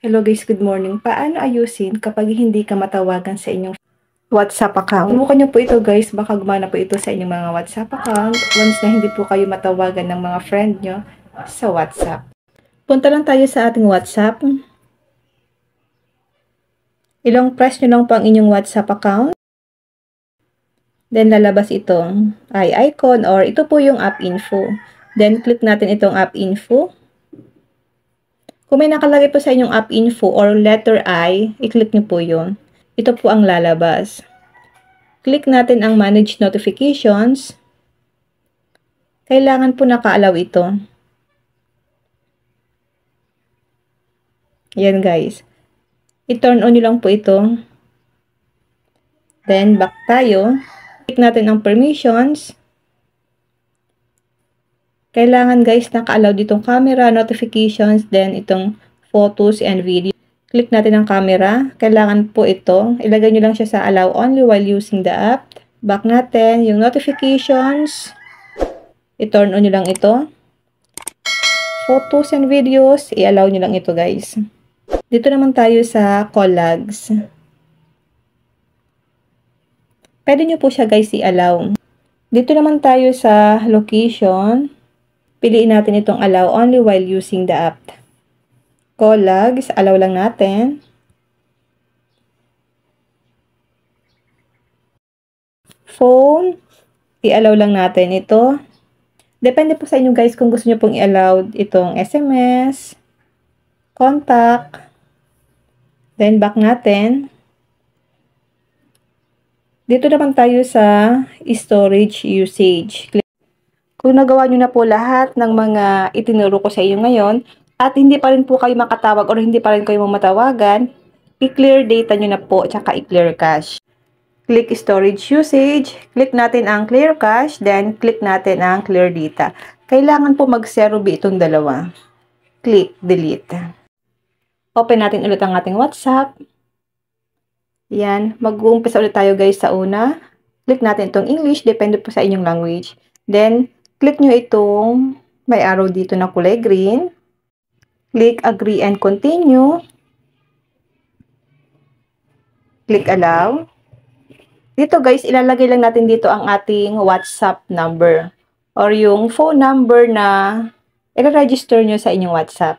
Hello guys, good morning. Paano ayusin kapag hindi ka matawagan sa inyong WhatsApp account? Subukan nyo po ito guys, baka gumana po ito sa inyong mga WhatsApp account once na hindi po kayo matawagan ng mga friend nyo sa WhatsApp. Punta lang tayo sa ating WhatsApp. Ilong press nyo lang po ang inyong WhatsApp account. Then lalabas itong icon or ito po yung app info. Then click natin itong app info. Kung may nakalagay po sa inyong app info or letter I, i-click nyo po yun. Ito po ang lalabas. Click natin ang manage notifications. Kailangan po naka-allow ito. Yan guys. I-turn on nyo lang po ito. Then back tayo. Click natin ang permissions. Kailangan guys naka-allow ditong camera, notifications, then itong photos and video. Click natin ang camera. Kailangan po ito. Ilagay nyo lang siya sa allow only while using the app. Back natin yung notifications. I-turn on nyo lang ito. Photos and videos, i-allow nyo lang ito guys. Dito naman tayo sa call logs. Pwede nyo po siya guys i-allow. Dito naman tayo sa location. Piliin natin itong allow only while using the app. Call logs, allow lang natin. Phone, i-allow lang natin ito. Depende po sa inyo guys kung gusto nyo pong i-allow itong SMS, contact, then back natin. Dito naman tayo sa storage usage. Kung nagawa nyo na po lahat ng mga itinuro ko sa inyo ngayon, at hindi pa rin po kayo makatawag or hindi pa rin kayo matawagan, i-clear data nyo na po, tsaka i-clear cache. Click storage usage, click natin ang clear cache, then click natin ang clear data. Kailangan po mag-zero B itong dalawa. Click delete. Open natin ulit ang ating WhatsApp. Yan, mag-uumpisa ulit tayo guys sa una. Click natin itong English, depende po sa inyong language. Then, click nyo itong may arrow dito na kulay green. Click agree and continue. Click allow. Dito guys, ilalagay lang natin dito ang ating WhatsApp number or yung phone number na i-register nyo sa inyong WhatsApp.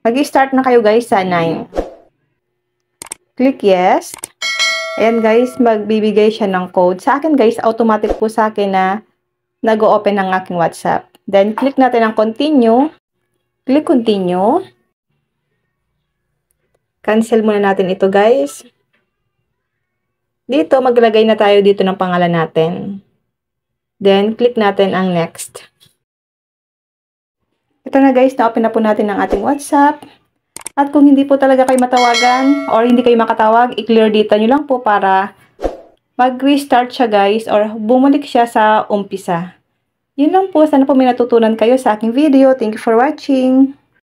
Mag-start na kayo guys sa 9. Click yes. Ayan guys, magbibigay siya ng code. Sa akin guys, automatic po sa akin na nag-o-open ng aking WhatsApp. Then, click natin ang continue. Click continue. Cancel muna natin ito guys. Dito, maglagay na tayo dito ng pangalan natin. Then, click natin ang next. Ito na guys, na-open na po natin ang ating WhatsApp. At kung hindi po talaga kayo matawagan or hindi kayo makatawag, i-clear data nyo lang po para mag-restart siya guys or bumalik siya sa umpisa. Yun lang po. Sana po may natutunan kayo sa aking video. Thank you for watching.